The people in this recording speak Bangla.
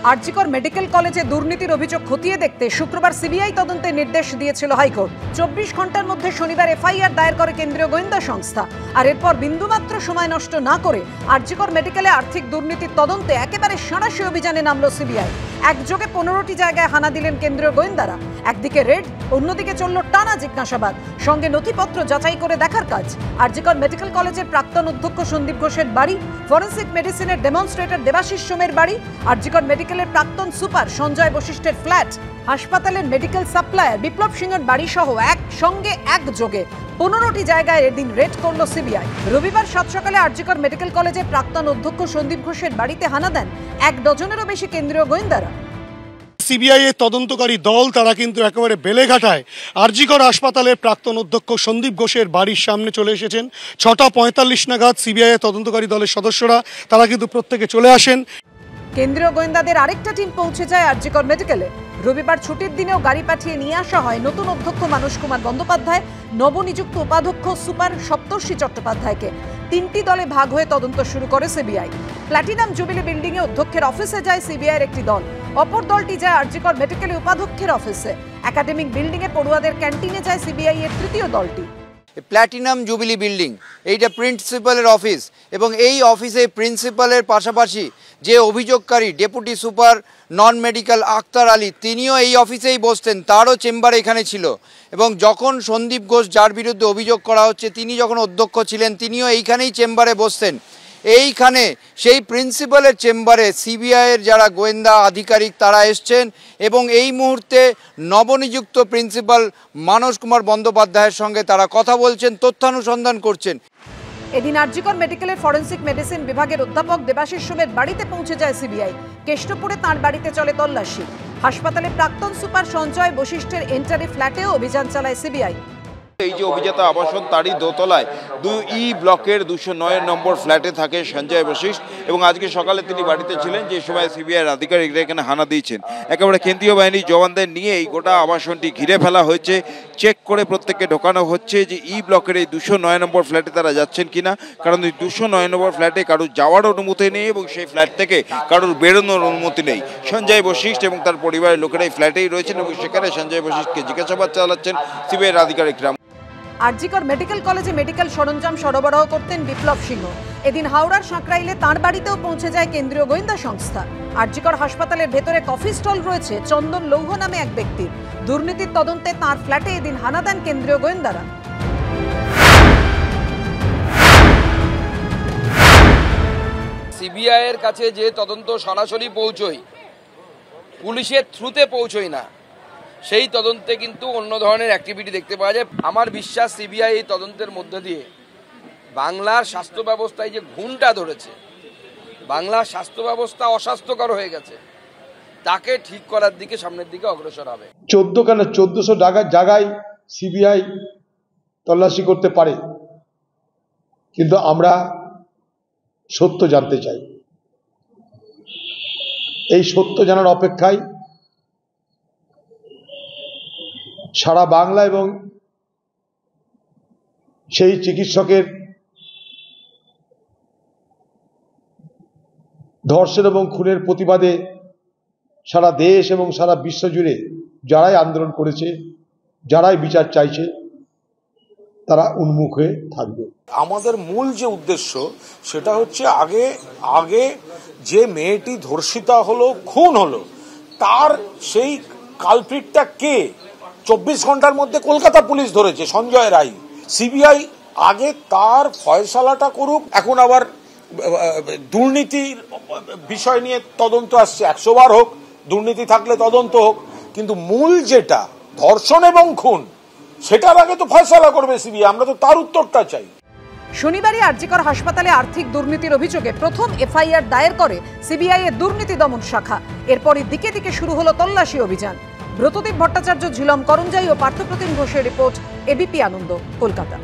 আরজিকর মেডিকেল কলেজে দুর্নীতির অভিযোগ খতিয়ে দেখতে শুক্রবার সিবিআই তদন্তের নির্দেশ দিয়েছিল হাইকোর্ট। 24 ঘন্টার মধ্যে শনিবার এফআইআর দায়ের করে কেন্দ্রীয় গোয়েন্দা সংস্থা। আর এরপর বিন্দুমাত্র সময় নষ্ট না করে আরজিকর মেডিকেলে আর্থিক দুর্নীতির তদন্তে একেবারে সাঁড়াশি অভিযানে নামল সিবিআই। একযোগে 15টি জায়গায় হানা দিলেন কেন্দ্রীয় গোয়েন্দারা। একদিকে রেড, অন্যদিকে চলল টানা জিজ্ঞাসাবাদ, সঙ্গে নথিপত্র যাচাই করে দেখার কাজ। আরজিকর মেডিকেল কলেজের প্রাক্তন অধ্যক্ষ সন্দীপ ঘোষের বাড়ি, ফরেন্সিক মেডিসিনের ডেমনস্ট্রেটর দেবাশিস সোমের বাড়ি, আরজিকর মেডিকেলের প্রাক্তন সুপার সঞ্জয় বশিষ্ঠের ফ্ল্যাট, হাসপাতালের মেডিকেল সাপ্লায়ার বিপ্লব সিংহের বাড়ি সহ একসঙ্গে একযোগে 15টি জায়গায় এদিন রেড করল সিবিআই। রবিবার সাত সকালে আরজিকর মেডিকেল কলেজের প্রাক্তন অধ্যক্ষ সন্দীপ ঘোষের বাড়িতে হানা দেন 1 ডজনেরও বেশি কেন্দ্রীয় গোয়েন্দারা। সিবিআই এর তদন্তকারী দল তারা কিন্তু একেবারে বেলেঘাটায় আরজিকর হাসপাতালের প্রাক্তন অধ্যক্ষ সন্দীপ ঘোষের বাড়ির সামনে চলে এসেছেন। 6:45 নাগাদ সিবিআই এর তদন্তকারী দলের সদস্যরা তারা কিন্তু প্রত্যেকে চলে আসেন। কেন্দ্রীয় গোয়েন্দাদের আরেকটা টিম পৌঁছে যায় আরজিকর মেডিকেলে। রবিবার ছুটির দিনেও গাড়ি পাঠিয়ে নিয়ে আসা হয় নতুন অধ্যক্ষ মানস কুমার বন্দ্যোপাধ্যায়, নবনিযুক্ত উপাধ্যক্ষ সুপার সপ্তর্ষি চট্টোপাধ্যায়কে। 3টি দলে ভাগ হয়ে তদন্ত শুরু করে সিবিআই। প্ল্যাটিনাম জুবিলি বিল্ডিং এ অধ্যক্ষের অফিসে যায় সিবিআইয়ের একটি দল, অপর দলটি যায় আরজিকর মেডিকেলে উপাধ্যক্ষের অফিসে। একাডেমিক বিল্ডিং এ পড়ুয়াদের ক্যান্টিনে যায় সিবিআই এর তৃতীয় দলটি। প্ল্যাটিনাম জুবিলি বিল্ডিং এইটা প্রিন্সিপালের অফিস, এবং এই অফিসে প্রিন্সিপালের পাশাপাশি যে অভিযোগকারী deputy super non medical Akhtar Ali, তিনিও এই অফিসেই বসতেন, তারও চেম্বার এখানে ছিল। এবং যখন সন্দীপ ঘোষ, যার বিরুদ্ধে অভিযোগ করা হচ্ছে, তিনি যখন অধ্যক্ষ ছিলেন, তিনিও এইখানেই চেম্বারে বসতেন। এইখানে সেই প্রিন্সিপালের চেম্বারে সিবিআইয়ের যারা গোয়েন্দা আধিকারিক তারা এসছেন এবং এই মুহূর্তে নবনিযুক্ত প্রিন্সিপাল মানস কুমার বন্দ্যোপাধ্যায়ের সঙ্গে তারা কথা বলছেন, তথ্যানুসন্ধান করছেন। এদিন আরজিকর মেডিকেলের ফরেন্সিক মেডিসিন বিভাগের অধ্যাপক দেবাশিস সোমের বাড়িতে পৌঁছে যায় সিবিআই। কেষ্টপুরে তাঁর বাড়িতে চলে তল্লাশি। হাসপাতালে প্রাক্তন সুপার সঞ্জয় বশিষ্ঠের এন্টারি ফ্ল্যাটেও অভিযান চালায় সিবিআই। এই যে অভিজাত আবাসন তারই দোতলায় 2E ব্লকের 209 নম্বর ফ্ল্যাটে থাকে সঞ্জয় বশিষ্ঠ, এবং আজকে সকালে তিনি বাড়িতে ছিলেন যে সময় সিবিআইয়ের আধিকারিকরা এখানে হানা দিয়েছেন। একেবারে কেন্দ্রীয় বাহিনী জওয়ানদের নিয়ে এই গোটা আবাসনটি ঘিরে ফেলা হয়েছে। চেক করে প্রত্যেককে ঢোকানো হচ্ছে যে ই ব্লকের এই 209 নম্বর ফ্ল্যাটে তারা যাচ্ছেন কিনা, কারণ এই 209 নম্বর ফ্ল্যাটে কারোর যাওয়ার অনুমতি নেই এবং সেই ফ্ল্যাট থেকে কারোর বেরোনোর অনুমতি নেই। সঞ্জয় বশিষ্ঠ এবং তার পরিবারের লোকেরা এই ফ্ল্যাটেই রয়েছেন এবং সেখানে সঞ্জয় বশিষ্ঠকে জিজ্ঞাসাবাদ চালাচ্ছেন সিবিআইয়ের আধিকারিকরা। আরজিকর মেডিকেল কলেজে মেডিকেল সরঞ্জাম সরবরাহ করতেন বিপ্লব সিংহ। এদিন হাওড়ার সাঁকরাইলে তাঁর বাড়িতেও পৌঁছে যায় কেন্দ্রীয় গোয়েন্দা সংস্থা। আরজিকর হাসপাতালের ভেতরে কফি স্টল রয়েছে চন্দন লৌহ নামে এক ব্যক্তির। দুর্নীতির তদন্তে তাঁর ফ্ল্যাটে এদিন হানা দেন কেন্দ্রীয় গোয়েন্দারা। সিবিআইয়ের কাছে যে তদন্ত সরাসরি পৌঁছয়, পুলিশের থ্রুতে পৌঁছয় না, সেই তদন্তে কিন্তু অন্য ধরনের অ্যাক্টিভিটি দেখতে পাওয়া যায়। আমার বিশ্বাস সিবিআই এই তদন্তের মধ্য দিয়ে বাংলার স্বাস্থ্য ব্যবস্থায় যে ঘুণটা ধরেছে, বাংলার স্বাস্থ্য ব্যবস্থা অস্বাস্থ্যকর হয়ে গেছে, তাকে ঠিক করার দিকে সামনের দিকে অগ্রসর হবে। 1400 জায়গায় সিবিআই তল্লাশি করতে পারে, কিন্তু আমরা সত্য জানতে চাই। এই সত্য জানার অপেক্ষায় সারা বাংলা এবং সেই চিকিৎসকের ধর্ষণ এবং খুনের প্রতিবাদে সারা দেশ এবং সারা বিশ্ব জুড়ে যারাই আন্দোলন করেছে, যারাই বিচার চাইছে, তারা উন্মুখ হয়ে থাকবে। আমাদের মূল যে উদ্দেশ্য সেটা হচ্ছে আগে যে মেয়েটি ধর্ষিতা হলো, খুন হলো, তার সেই কালপ্রিটটা কে? 24 ঘন্টার মধ্যে কলকাতা পুলিশ ধরেছে সঞ্জয় রায়। সিবিআই আগে তার ফয়সালাটা করুক। এখন আবার দুর্নীতির বিষয় নিয়ে তদন্ত আসছে, 100 বার হোক, দুর্নীতি থাকলে তদন্ত হোক, কিন্তু মূল যেটা ধর্ষণ এবং খুন, সেটার আগে তো ফয়সালা করবে সিবিআই। আমরা তো তার উত্তরটা চাই। শনিবারই আরজিকর হাসপাতালে আর্থিক দুর্নীতির অভিযোগে প্রথম এফআইআর দায়ের করে সিবিআই এর দুর্নীতি দমন শাখা। এরপরই দিকে দিকে শুরু হলো তল্লাশি অভিযান। ব্রতদীপ ভট্টাচার্য, ঝিলম করঞ্জাই ও পার্থপ্রতিম ঘোষের রিপোর্ট, এবিপি আনন্দ, কলকাতা।